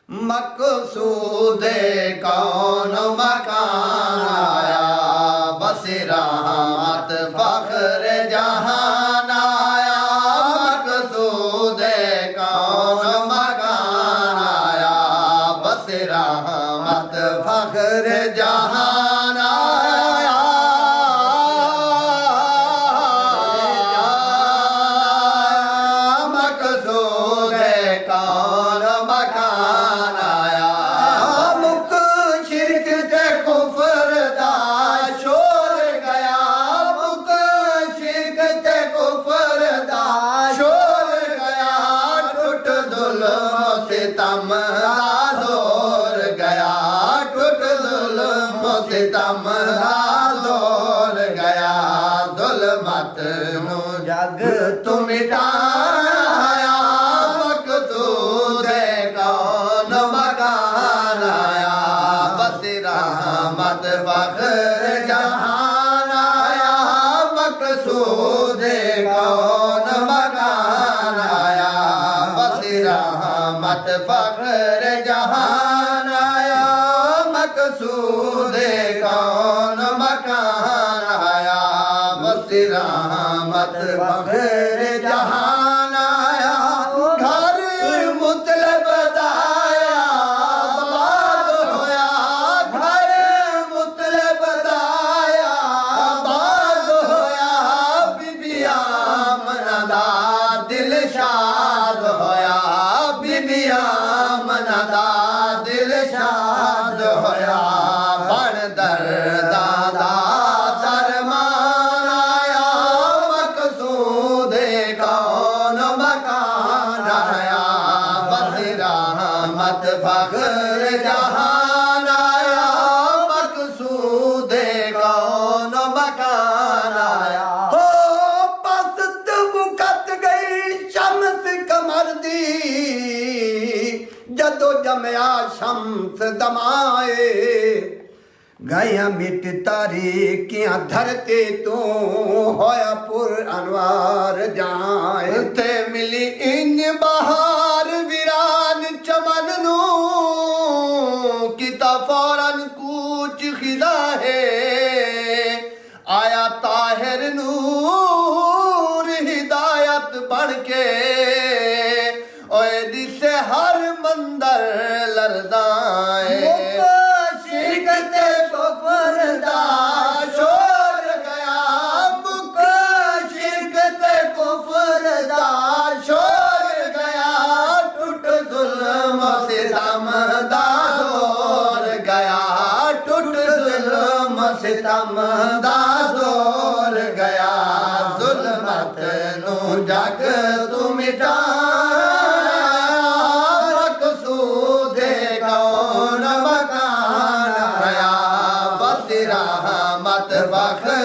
मकसूदे कौन मकान आया, बस रहमत फख्र जहान आया। मकसूदे कौन मकान आया, बस रहमत फख्र जहान आया। मकसूदे कौन मकान आया, मुक शिरक ते कुफर दा शोर गया। मुक शिरक ते कुफर दा शोर गया, टुट जुल्म सितम दा जोर गया। टुट जुल्म सितम दा जोर गया, जुल्मत नू जग तू मिटाया। मकसूदे कौन मकान आया, बस रहमत फख्र जहान आया। मकसूदे कौन मकान आया, बस रहमत फख्र जहान आया। मकसूदे कौन मकान आया, बस रहमत फख्र जहान आया। घर मुतलब दाया आबाद होया, घर मुतलब दाया आबाद होया। बीबी आमना दा दिल शाद होया, बीबी आमना दा दिल शाद होया। बन दर्दा दा दरमान आया, मकसूदे कौन मकान आया, बस रहमत फख्र जहान आया। मकसूदे कौन मकान आया। हो पस्त मुकत गई शम्स कमर दी, जदो जमया शम्स दमाए। गया मिट तारीकियां धरती तू होया पुर अनवार जाए। ते मिली इंज बहार वीरान चमन नू, किता फौरन कूच खिदा है। आया ताहिर नूर हिदायत बन के, ओए दिसे हर मंदर लरदाए। शिरक ते कुफर दा शोर गया, मुक शिरक ते कुफर दा शोर गया। टुट जुल्म सितम दा जोर गया, टुट जुल्म सितम दा जोर गया। जुल्मत नू जग तू मिटाया। मकसूदे कौन मकान आया, बस रहमत फख्र